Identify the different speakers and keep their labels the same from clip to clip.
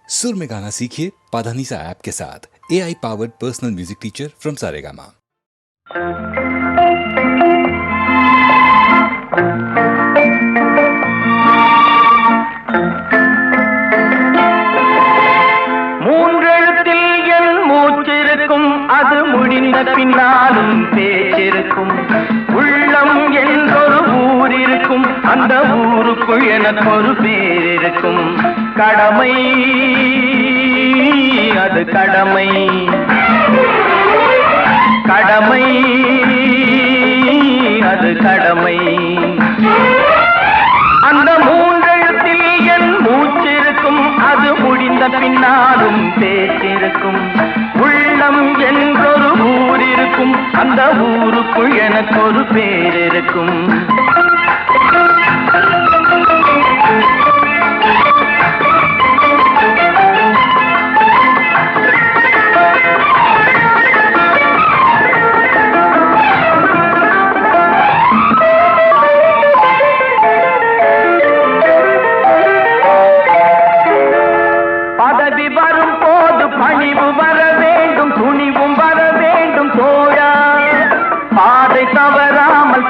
Speaker 1: सुर में गाना सीखिए पाधानीसा ऐप के साथ। AI powered personal music teacher from Saregama.
Speaker 2: மூன்றெழுத்தில் என் மூச்சிருக்கும், அது முடிந்த பின்னாலும் பேச்சிருக்கும். உள்ளம் என்றொரு ஊர் இருக்கும், அந்த ஊருக்குள் எனக்கு ஒரு பேர் இருக்கும். கடமை அது கடமை, கடமை அது கடமை. அந்த மூன்றெழுத்தில் என் மூச்சிருக்கும், அது முடிந்த பின்னாலும் பேச்சிருக்கும். உள்ளம் என்றொரு ஊர் இருக்கும், அந்த ஊருக்குள் எனக்கு ஒரு பேர் இருக்கும்.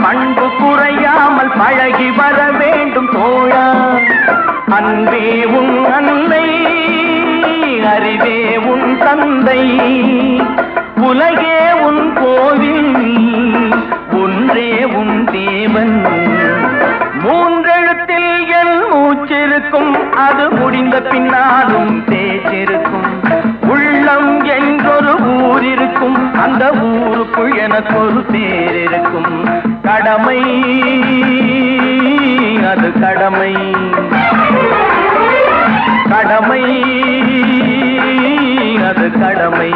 Speaker 2: பண்பு குறையாமல் பழகி வர வேண்டும் தோழா. அன்பே உன் அன்னை, அறிவே உன் தந்தை, உலகே உன் கோவில், ஒன்றே உன் தேவன். மூன்றெழுத்தில் என் மூச்சிருக்கும், அது முடிந்த பின்னாலும் பேச்சிருக்கும். உள்ளம் என்றொரு ஊர் இருக்கும், அந்த ஊருக்குள் எனக்கு ஒரு பேர் இருக்கும். கடமை அது கடமை, கடமை அது கடமை.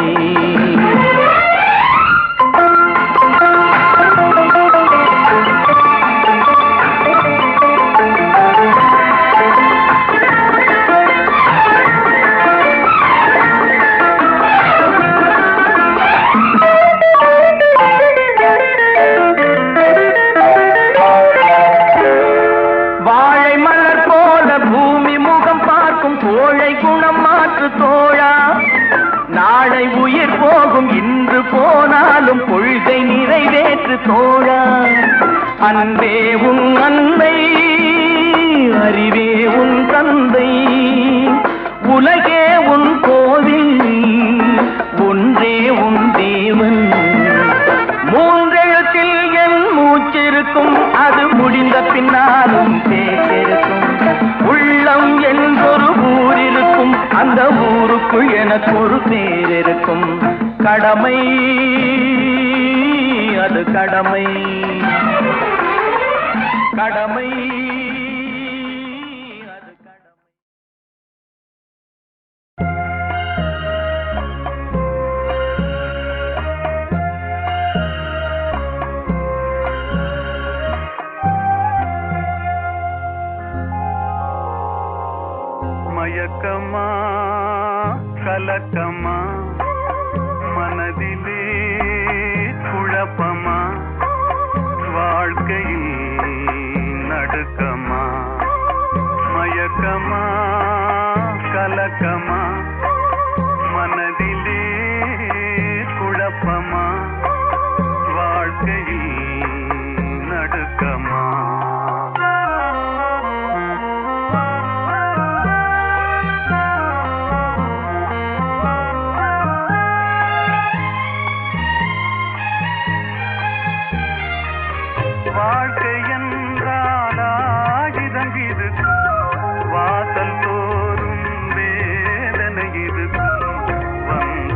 Speaker 2: நாளை உயிர் போகும், இன்று போனாலும் கொள்கை நிறைவேற்று தோழா. அன்பே உன் அன்னை, அறிவே உன் தந்தை, உலகே உன் கோவில், ஒன்றே உன் தேவன். மூன்றெழுத்தில் என் மூச்சிருக்கும், அது முடிந்த பின்னாலும் பேச்சிருக்கும். உள்ளம் என்றொரு ஊர் இருக்கும், அந்த ஊருக்குள் எனக்கு ஒரு பேர் இருக்கும். கடமை அது கடமை, கடமை அது கடமை. மயக்கமா கலக்கமா, மனதிலே குழப்பமா, வாழ்க்கையில் நடுக்கமா. மயக்கமா கலக்கமா, மனதிலே குழப்பமா, வாழ்க்கையில் நடுக்கமா. வாழ்க்கை என்றால் ஆயுதம் இது, வாசல் தோறும் வேதனை இது, வந்த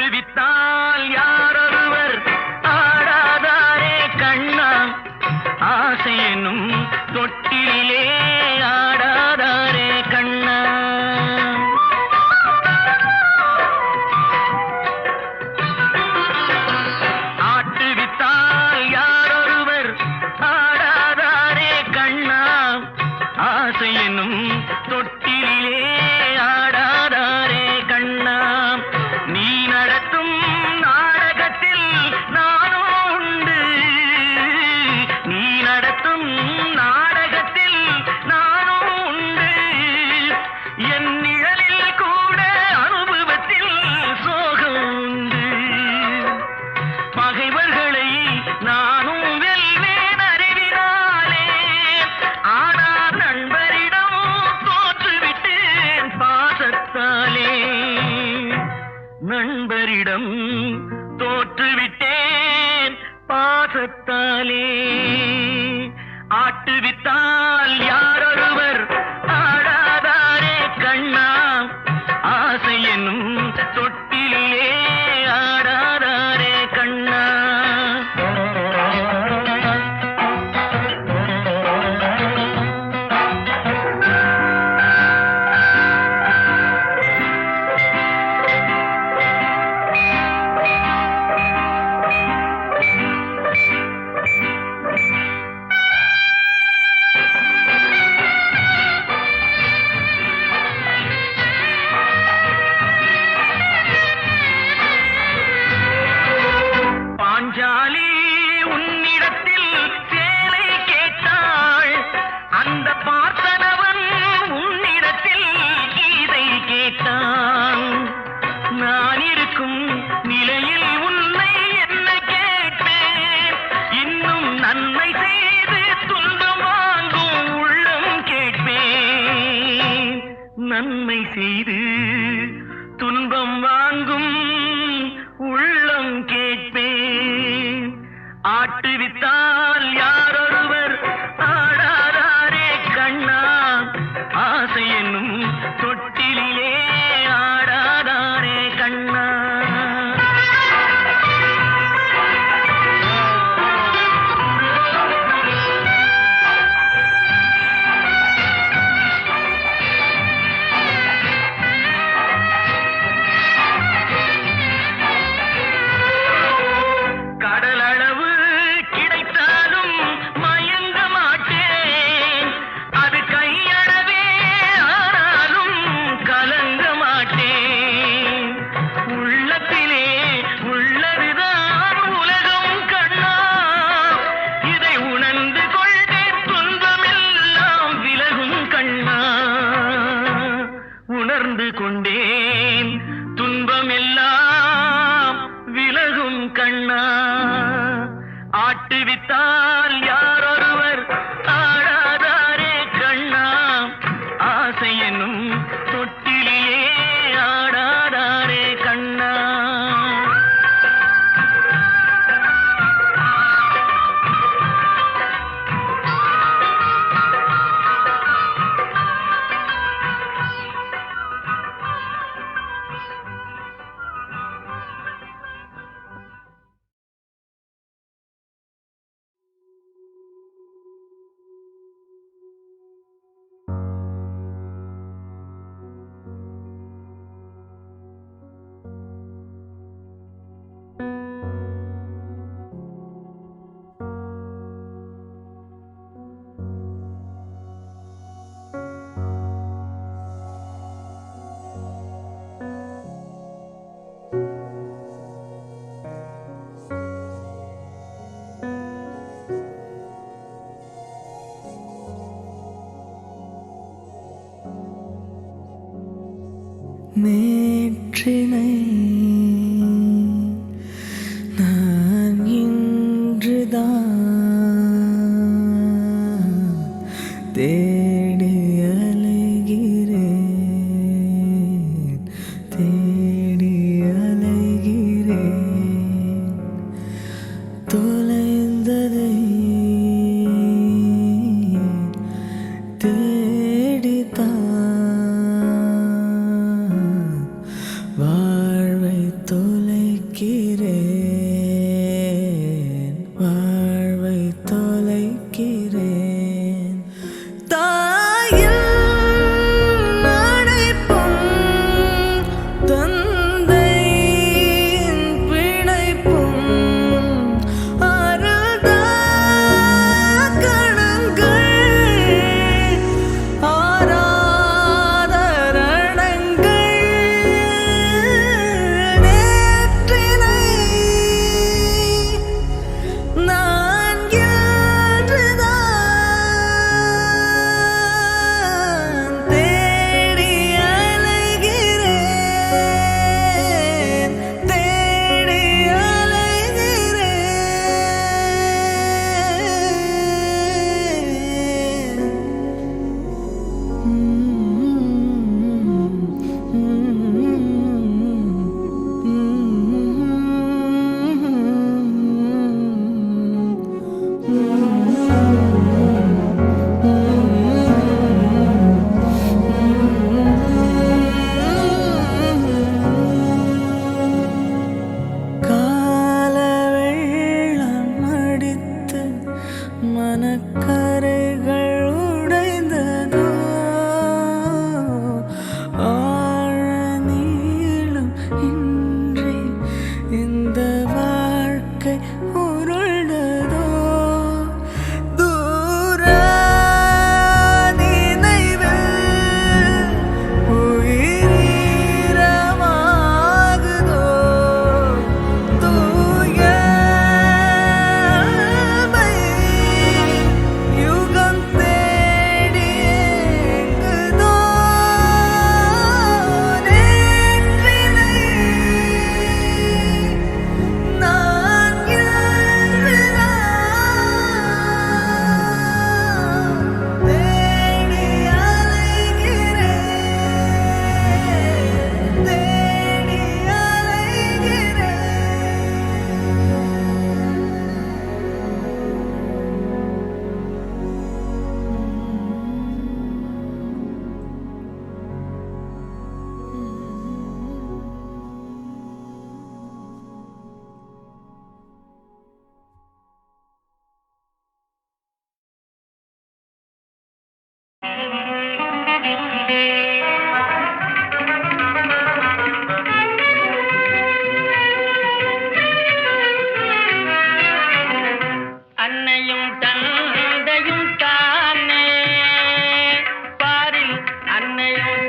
Speaker 3: ஆட்டுவித்தால் யாரொருவர் ஆடாதாரே கண்ணா, ஆசை என்னும் தொட்டிலே ஆடாதாரே கண்ணா. ஆட்டுவித்தால் யாரொருவர் ஆடாதாரே கண்ணா, ஆசை என்னும் தொட்டிலே ஆடாதாரே கண்ணா. நீ நடத்தும் நாடகத்தில் நானும் உண்டு, நீ நடத்தும் நாடகத்தில் நானும் உண்டு. என் நிழலில் கூட அனுபவத்தில் சோகம் உண்டு. பகைவர்களை நானும் வெல்வேன் அறிவினாலே, ஆனால் நண்பரிடம் தோற்றுவிட்டேன் பாசத்தாலே. நண்பரிடம் தோற்றுவிட்டேன் பாசத்தாலே. ஆட்டுவித்தால் யாரொருவர் ஆடாதாரே கண்ணா, ஆசை என்னும் தொட்டிலே ஆடாதாரே கண்ணா. பாஞ்சாலி உன்னிடத்தில் சேலை கேட்டாள், அந்த பார்த்தனவன் உன்னிடத்தில் கீதை கேட்டான். நான் இருக்கும் நிலையில் உன்னை என்ன கேட்பேன், இன்னும் நன்மை செய்து துன்பம் வாங்கும் உள்ளம் கேட்பேன். நன்மை செய்து துன்பம் வாங்கும் உள்ளம் கேட்பேன். ஆட்டுவித்தால் யாரொருவர் ஆடாதாரே கண்ணா, ஆசை என்னும் தொட்டிலே ஆடாதாரே கண்ணா. கடலளவு கிடைத்தாலும் மயங்க மாட்டேன், அது கையளவே ஆனாலும் கலங்க மாட்டேன். உள்ளத்திலே உள்ளதுதான் உலகம் கண்ணா, இதை உணர்ந்து கொள்வேன் துன்பமெல்லாம் விலகும் கண்ணா. உணர்ந்து கொண்டேன் துன்பமெல்லாம் விலகும் கண்ணா. ஆட்டுவித்தால் யாரொருவர் ஆடாதாரே கண்ணா, ஆசை என்னும் தொட்டிலே ஆடாதாரே கண்ணா.
Speaker 4: நேற்றினை நான் இன்றுதான் தேடி அலைகிறேன், தேடி அலைகிறேன். தொலைந்ததை தேடித்தான் வாழ்வை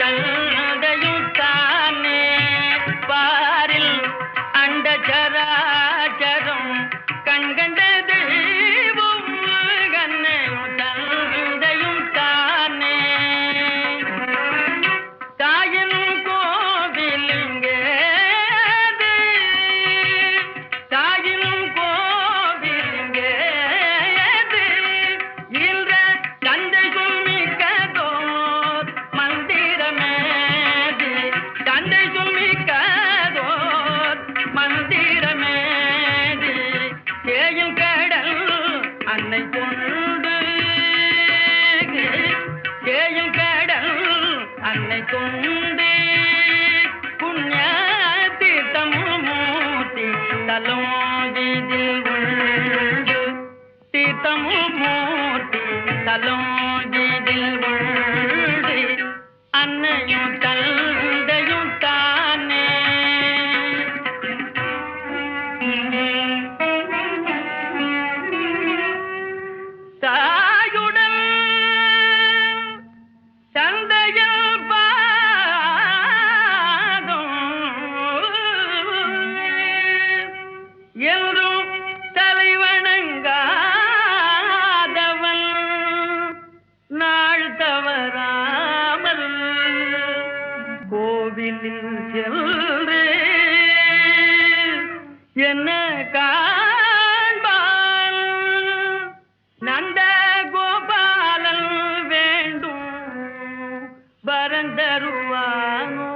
Speaker 3: தந்தையும் தானே பாரில் அண்ட சராச்சரம் கண்கண்ட தெய்வம் கண்ணையும் தந்தையும் தானே தாயின் கோவிலுங்கே தாயின் கோவிலுங்கே இன்ற தந்தை சுமிக்கதோர் மந்திரமேது தந்தை சுமிக்கதோர் மந்திரமேது தேயும் கடல் அன்னை கொண்டு தேயும் கடல் அன்னை கொண்டு புண்ணிய தீர்த்தமூர்த்தி தலோதிதில் உண்டு தீர்த்தமூர்த்தி தலோதிதில் உண்டு அன்னையும் தந்தையும் தானே தாயுடன் தந்தையில் பாதம் என்றும் தலைவணங்காதவன் நாள் தவறாமல் கோவிலில் சென்று என்ன காண்பான் நந்த கோபாலன் வேண்டும் வரந்தருவானோ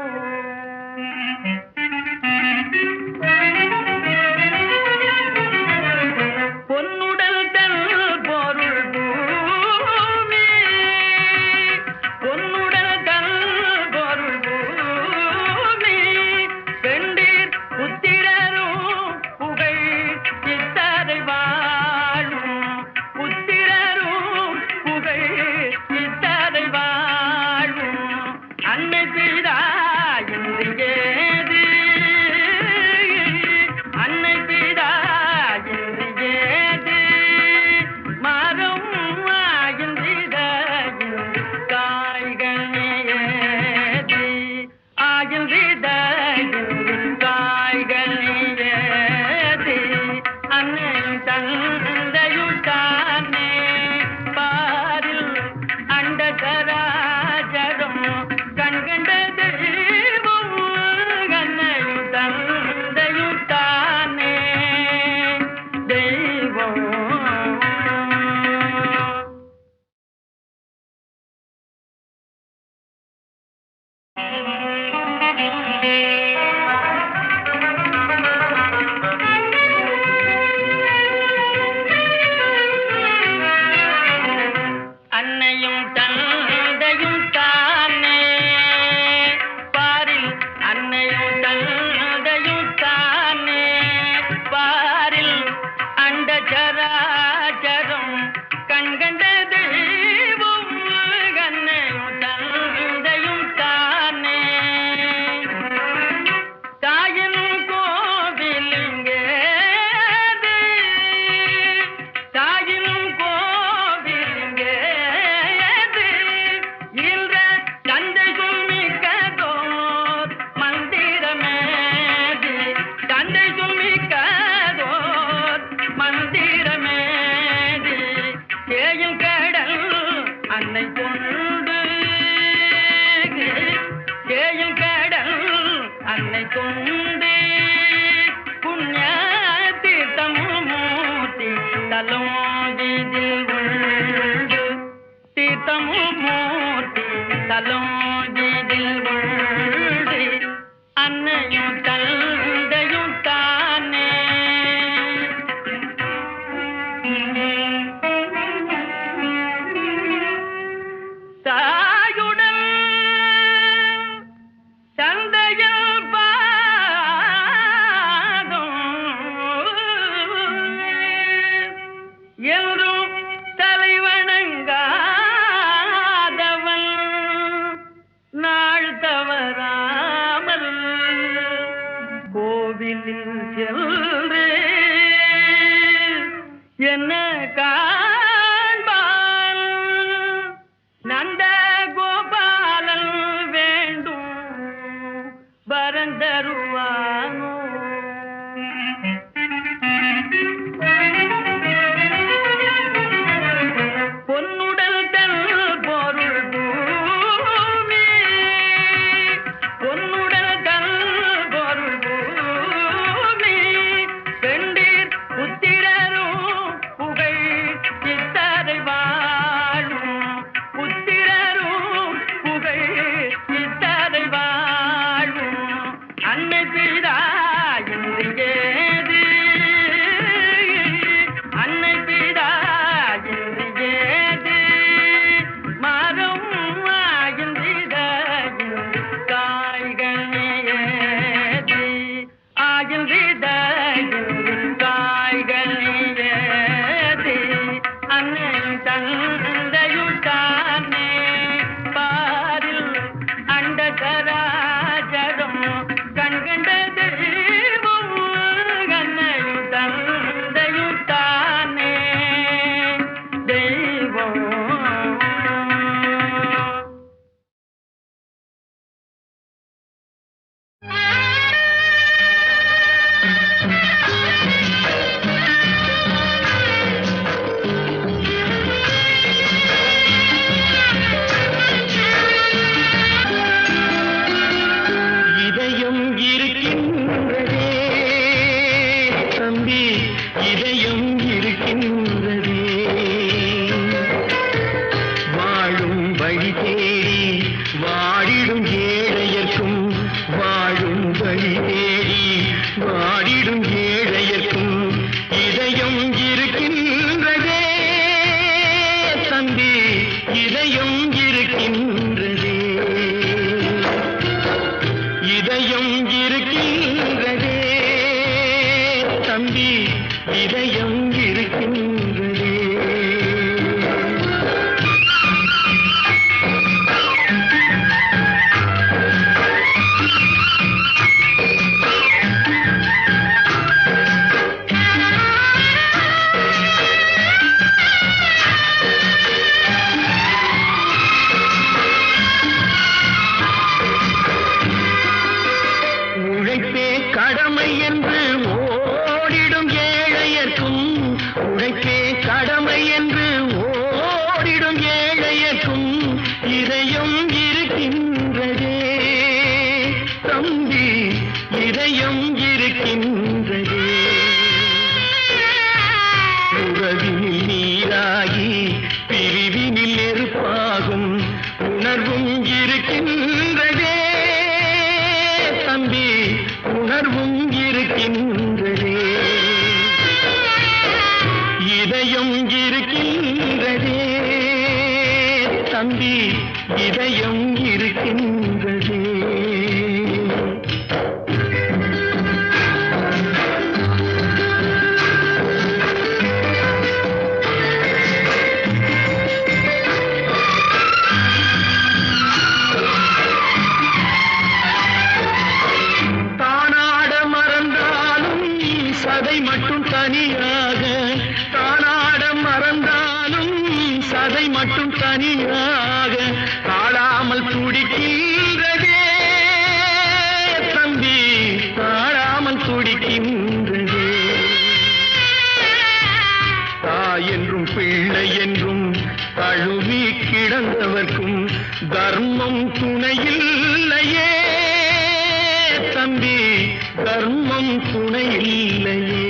Speaker 3: பொன்னுடல் தன் பொருள் பூமி பொன்னுடல் தன் பொருள் பூமி பெண்டீர் புத்திரரும் புகழ் சித்தரை வாழும் புத்திரரும் புகழ் சித்தரை வாழும் அன்னை பிதா என்று ஏது அன்னை பிதா என்று ஏது மரம் ஆகின்ற காய்கனி ஏது ஆகின்ற காய்கனி ஏது அன்னையும் தந்தையும் தானே பாரில் அண்ட சராச்சரம் கண்கண்ட தெய்வம் அன்னையும் தந்தையும் தானே தெய்வம் அன்னையும் தந்தையும் தானே பாரில் அன்னையும் தந்தையும் தானே பாரில் அண்ட சராச்சரம் கண்கண்ட தெய்வம் அன்னையும் தந்தையும் தானே தாயின் கோவிலுங்கே தாயின் கோவிலுங்கே இன்ற தந்தை சுமிக்கதோர் மந்திரமேது தந்தை சுமிக்கதோர் மந்திரமேது தேயும் கடல் அன்னை கொண்டு தேயும் கடல் அன்னை கொண்டு புண்ணிய தீர்த்தமூர்த்தி தலோதிதில் உண்டு தீர்த்தமூர்த்தி தலோதிதில் உண்டு அன்னையும் தந்தையும் தானே தாயுடன் தந்தையில் பாதம் என்றும் தலைவணங்காதவன் நாள் தவறாமல் கோவிலில் சென்று என்ன காண்பான் நந்த கோபாலன் தருவானோ பொன்னுடல் தன் பொருள் பூமி பொன்னுடல் தன் பொருள் பூமி பெண்டீர் புத்திரரும் புகழ் சித்தரை வாழும் புத்திரரும் புகழ் சித்தரை வாழும் அன்னை பிதா என்று ஏது அன்னை பிதா என்று ஏது மரம் ஆகின்ற காய்கனி ஏது ஆகின்ற காய்கனி ஏது அன்னை தந்தையுட்டானே பாரில் அண்ட சராஜரம் கண்கண்ட தெய்வம் அன்னையும் தந்தையுட்டானே தெய்வம்
Speaker 5: இதயம் இருக்கின்றதே தம்பி இதயம் இருக்கின்றதே வாழும் வழி தேடி வாடிடும் ஏழையர்க்கும் வாழும் வழி தேடி வாடிடும் ஏழையர்க்கும் இதயம் இருக்கின்றதே தம்பி இதயம் இருக்கின்றதே இதயம் இருக்கின்றதே தம்பி இதயம் இருக்கின்றதே உழைப்பே கடமை என்று ஓடிடும் ஏழையர்க்கும் உழைப்பே கடமை என்று ஓடிடும் ஏழையர்க்கும் இதயம் இருக்கின்றதே தம்பி இதயம் இருக்கின்றதே உறவினில் நீராகி பிரிவினில் நெருப்பாகும் உணர்வும் இருக்கின்றதே தம்பி உணர்வும் இருக்கின்றதே இதயம் இருக்கின்றதே தம்பி இதயம் இருக்கின்றதே தானாட மறந்தாலும் சதை மட்டும் தனியாக தானாட மறந்தாலும் சதை மட்டும் தனியாக தாழாமல் துடிக்கின்றதே தம்பி தாழாமல் துடிக்கின்றதே தாய் என்றும் பிள்ளை என்றும் தழுவி கிடந்தவர்க்கும் தர்மம் துணையில்லையே தம்பி தர்மம் துணையில்லையே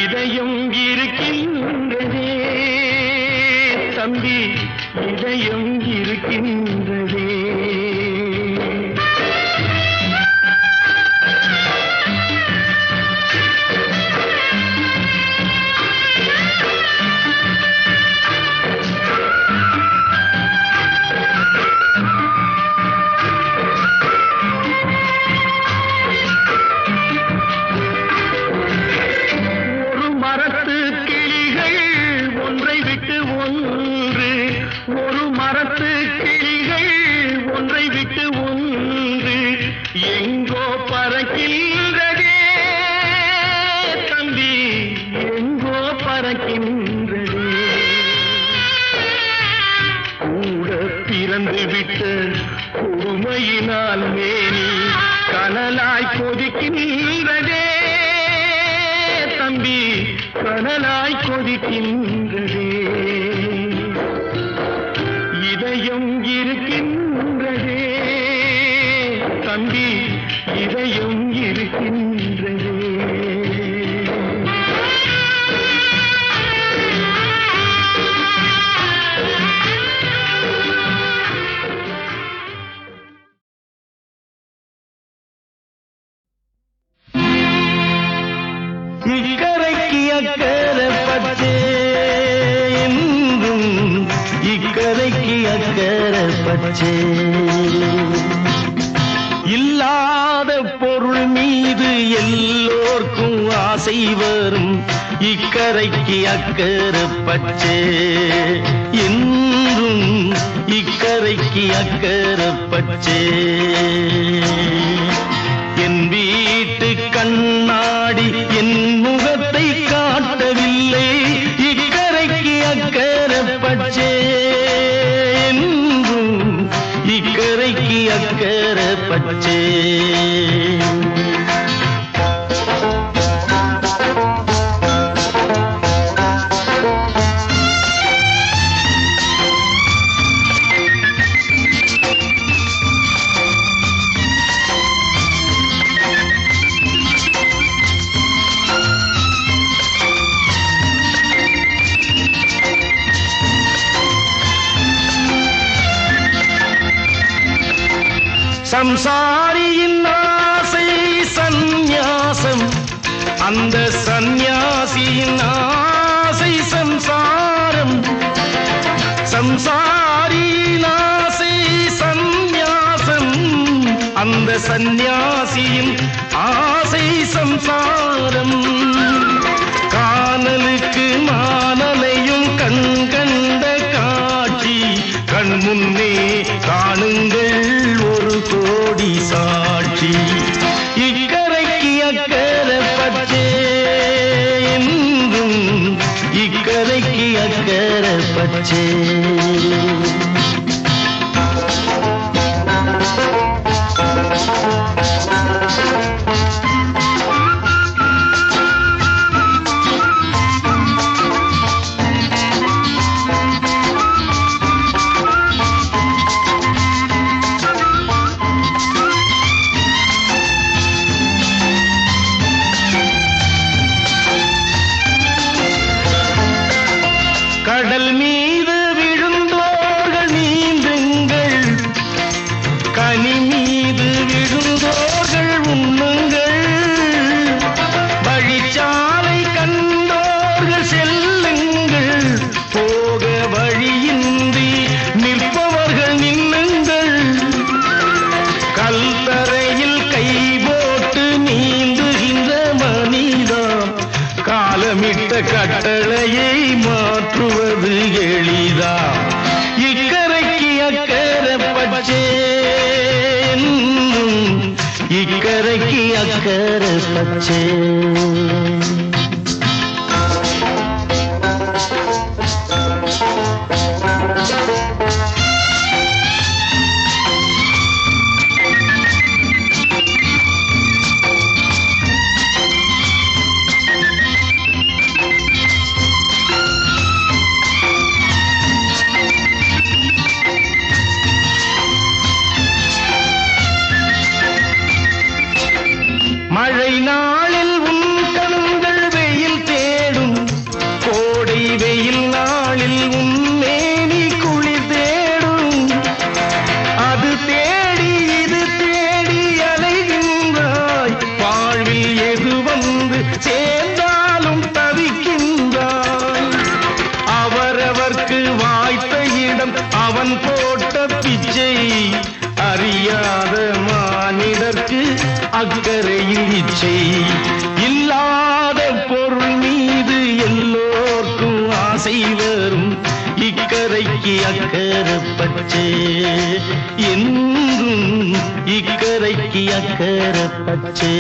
Speaker 5: இதயம் இருக்கின்றதே தம்பி இதயம் இருக்கின்றதே ஒரு மரத்து கிளிகள் ஒன்றை விட்டு ஒன்று ஒரு மரத்து கிளிகள் ஒன்றை விட்டு ஒன்று எங்கோ பறக்கின்றதே தம்பி எங்கோ பறக்கின்றதே கூட பிறந்து விட்ட சுமையினால் மேனி கனலாய் கொதிக்கின்றதே தம்பி, கனலாய் கொதிக்கின்றதே. இதயம் இருக்கின்றதே தம்பி, இதயம் இருக்கின்றதே. இக்கரைக்கு அக்கறை பச்சே என்றும், இக்கரைக்கு அக்கறை பச்சே. இல்லாத பொருள் மீது எல்லோர்க்கும் ஆசை வரும். இக்கரைக்கு அக்கறை பச்சே என்றும், இக்கரைக்கு அக்கறை பச்சே. என் வீட்டு கண்ணாடி என் முகத்தை காட்டவில்லை. இக்கரைக்கு அக்கறை பச்சே என்றும், இக்கரைக்கு அக்கறை பச்சே. சம்சாரியின் ஆசை சந்நியாசம், அந்த சந்நியாசியின் ஆசை சம்சாரம். சம்சாரியின் ஆசை சந்நியாசம், அந்த சந்நியாசியின் ஆசை சம்சாரம். காணலுக்கு மானலையும் கண் கண்ட காட்சி கண் முன்னே காணுங்கள் ஒரு கோடி சாட்சி. இக்கரைக்கு அக்கறை பச்சே என்றும், இக்கரைக்கு அக்கறை பச்சே. கடல் மீது விழுந்தோர்கள் நீந்துங்கள், கனி மீது விழுந்தோர்கள் உண்ணுங்கள். வழிச்சாலை கண்டோர்கள் செல்லுங்கள், போக வழியின்றி நிற்பவர்கள் நின்னுங்கள். கல்தரையில் கை போட்டு நீந்துகின்ற மனிதம், காலமிட்ட கட்டளையை மாற்றுவது எளிதா. இக்கரைக்கு அக்கறை பச்சே என்றும், இக்கரைக்கு அக்கறை பச்சே. மழை நாளில் உன் கண்கள் வெயில் தேடும், கோடை வெயில் நாளில் உன் மேனி குளிர் தேடும். அது தேடி இது தேடி அலைகின்றாய், வாழ்வில் எது வந்து சேர்ந்தாலும் தவிக்கின்றாய். அவரவர்க்கு வாய்த்த இடம் அவன் போட்ட பிச்சை, அறியாத மானிடர்க்கு அக்கறையில் இச்சை. இல்லாத பொருள் மீது எல்லோர்க்கும் ஆசை வரும். இக்கரைக்கு அக்கறை பச்சே என்றும், இக்கரைக்கு அக்கறை பச்சே.